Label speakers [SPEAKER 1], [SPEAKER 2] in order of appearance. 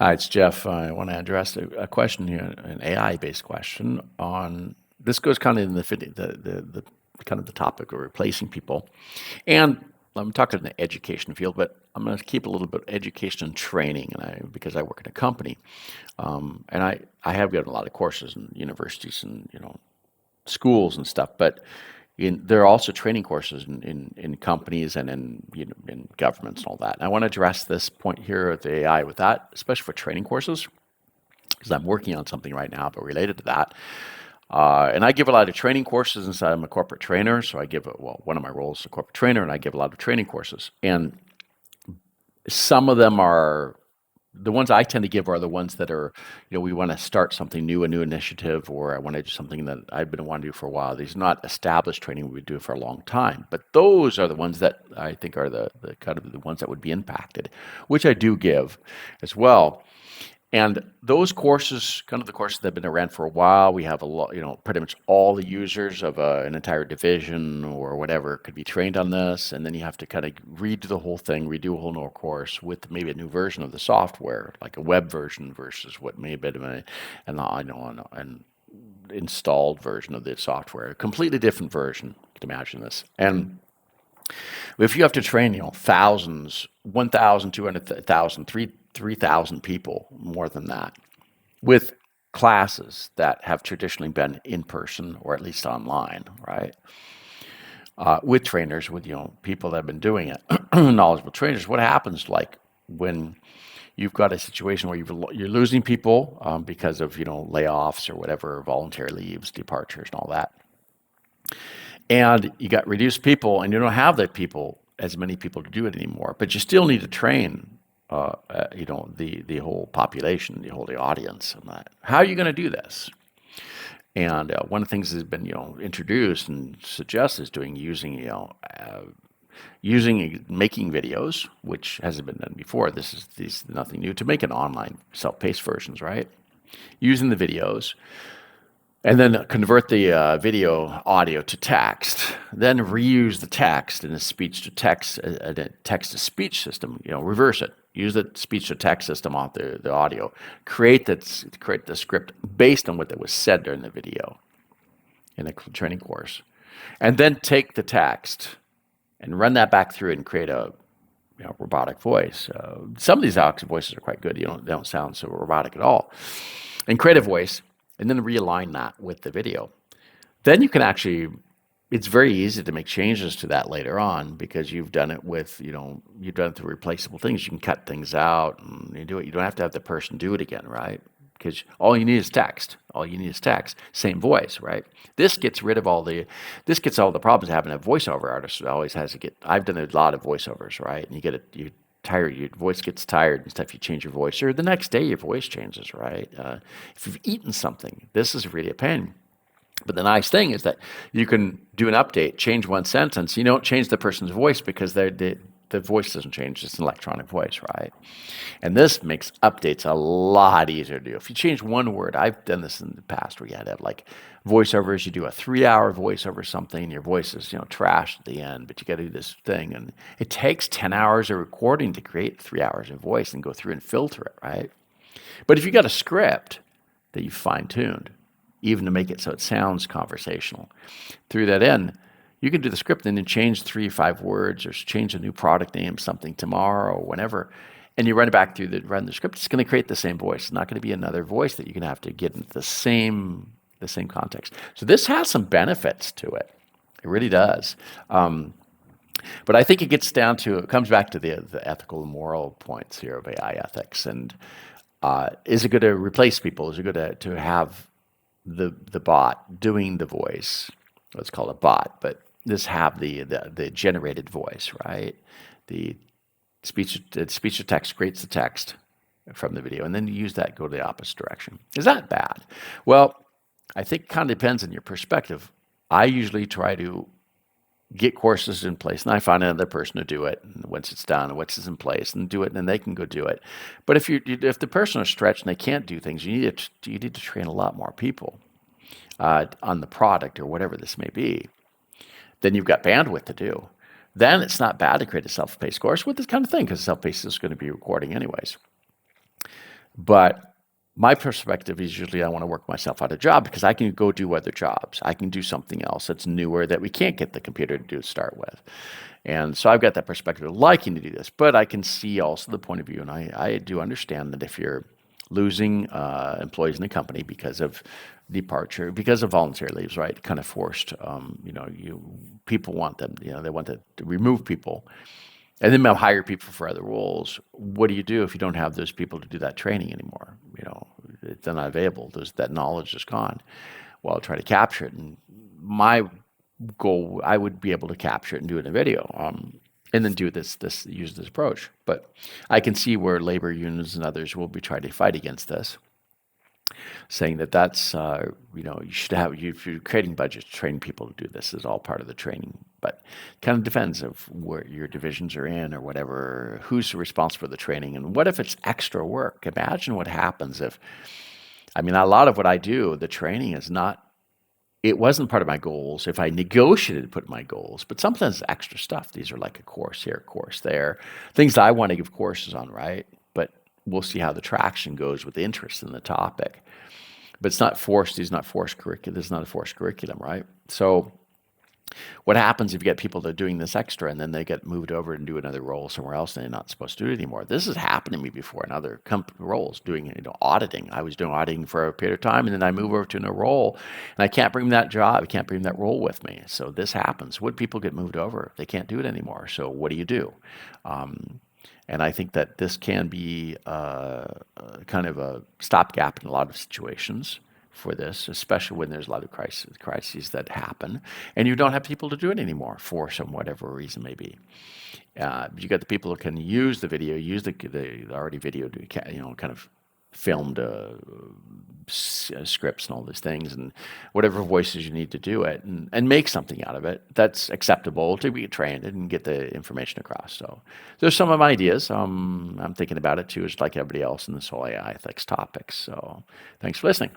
[SPEAKER 1] Hi, it's Jeff. I want to address a question here, an AI-based question on this goes kind of in the kind of the topic of replacing people. And I'm talking in the education field, but I'm going to keep a little bit education and training, because I work in a company, and I have gotten a lot of courses in universities and schools and stuff, but there are also training courses in companies and in governments and all that. And I want to address this point here with the AI with that, especially for training courses, because I'm working on something right now, but related to that. And I give a lot of training courses inside. I'm a corporate trainer, so one of my roles is a corporate trainer, and I give a lot of training courses. And some of them are the ones I tend to give are the ones that are, we want to start something new, a new initiative, or I want to do something that I've been wanting to do for a while. These are not established training we do for a long time, but those are the ones that I think are the kind of the ones that would be impacted, which I do give as well. And those courses, kind of the courses that have been around for a while, we have a lot, pretty much all the users of an entire division or whatever could be trained on this. And then you have to kind of redo the whole thing, redo a whole new course with maybe a new version of the software, like a web version versus what may have been an installed version of the software, a completely different version. You can imagine this. And if you have to train, thousands, 1,000, 200,000, 3,000 people, more than that, with classes that have traditionally been in person or at least online, right? With trainers, with people that have been doing it, knowledgeable trainers. What happens like when you've got a situation where you're losing people because of layoffs or whatever, voluntary leaves, departures, and all that, and you got reduced people, and you don't have as many people to do it anymore, but you still need to train the whole population, the audience on that. How are you going to do this? And one of the things that's been introduced and suggested is using making videos, which hasn't been done before. This is nothing new, to make an online self-paced versions, right? Using the videos, and then convert the video audio to text, then reuse the text in a speech to text, a text to speech system, reverse it. Use the speech to text system off the audio. Create the script based on what that was said during the video in a training course. And then take the text and run that back through and create a robotic voice. Some of these voices are quite good. They don't sound so robotic at all. And create a voice, and then realign that with the video. Then you can it's very easy to make changes to that later on because you've done it you've done it through replaceable things. You can cut things out and you do it. You don't have to have the person do it again, right? Because all you need is text. Same voice, right? This gets all the problems of having a voiceover artist. It always has to I've done a lot of voiceovers, right? And you tired, your voice gets tired and stuff, you change your voice, or the next day your voice changes, right? If you've eaten something, this is really a pain. But the nice thing is that you can do an update, change one sentence. You don't change the person's voice because the voice doesn't change. It's an electronic voice, right? And this makes updates a lot easier to do. If you change one word, I've done this in the past where you had to have like voiceovers. You do a 3-hour voiceover something, and your voice is trashed at the end, but you got to do this thing, and it takes 10 hours of recording to create 3 hours of voice and go through and filter it, right? But if you got a script that you fine-tuned, even to make it so it sounds conversational, through that in, you can do the script and then change 3 or 5 words or change a new product name, something tomorrow or whenever, and you run it back run the script. It's going to create the same voice. It's not going to be another voice that you're going to have to get into the same context. So this has some benefits to it. It really does. But I think it comes back to the ethical and moral points here of AI ethics. And is it good to replace people? Is it good to have the bot doing the voice? Let's call it a bot, but have the generated voice, right? The speech to text creates the text from the video, and then you use that, go the opposite direction. Is that bad? Well, I think it kind of depends on your perspective. I usually try to get courses in place, and I find another person to do it. And once it's done, once it's in place, and do it, and then they can go do it. But if the person is stretched and they can't do things, you need to train a lot more people on the product or whatever this may be. Then you've got bandwidth to do. Then it's not bad to create a self-paced course with this kind of thing, because self-paced is going to be recording anyways. But my perspective is usually I want to work myself out of a job because I can go do other jobs. I can do something else that's newer that we can't get the computer to do to start with. And so I've got that perspective of liking to do this, but I can see also the point of view. And I do understand that if you're losing employees in the company because of departure, because of voluntary leaves, right? Kind of forced, people want them, they want to remove people and then hire people for other roles. What do you do if you don't have those people to do that training anymore? They're not available. That knowledge is gone. Well, I'll try to capture it. And my goal, I would be able to capture it and do it in a video, and then do use this approach. But I can see where labor unions and others will be trying to fight against this, saying that's you should have, if you're creating budgets, train people to do this is all part of the training. But it kind of depends of where your divisions are in or whatever, who's responsible for the training, and what if it's extra work? Imagine what happens if, a lot of what I do, the training is not, it wasn't part of my goals. If I negotiated to put in my goals, but sometimes it's extra stuff. These are like a course here, a course there, things that I want to give courses on, right? But we'll see how the traction goes with the interest in the topic. But it's not forced. These not forced curriculum. This is not a forced curriculum, right? So what happens if you get people that are doing this extra and then they get moved over and do another role somewhere else and they're not supposed to do it anymore? This has happened to me before in other roles, doing auditing. I was doing auditing for a period of time and then I move over to a role and I can't bring that job, I can't bring that role with me. So this happens. Would people get moved over? They can't do it anymore. So what do you do? And I think that this can be kind of a stopgap in a lot of situations for this, especially when there's a lot of crises that happen, and you don't have people to do it anymore for some whatever reason may be. You got the people who can use the video, use the already video, kind of filmed scripts and all these things, and whatever voices you need to do it, and make something out of it that's acceptable to be trained and get the information across. So there's some of my ideas. I'm thinking about it too, just like everybody else in this whole AI ethics topics. So thanks for listening.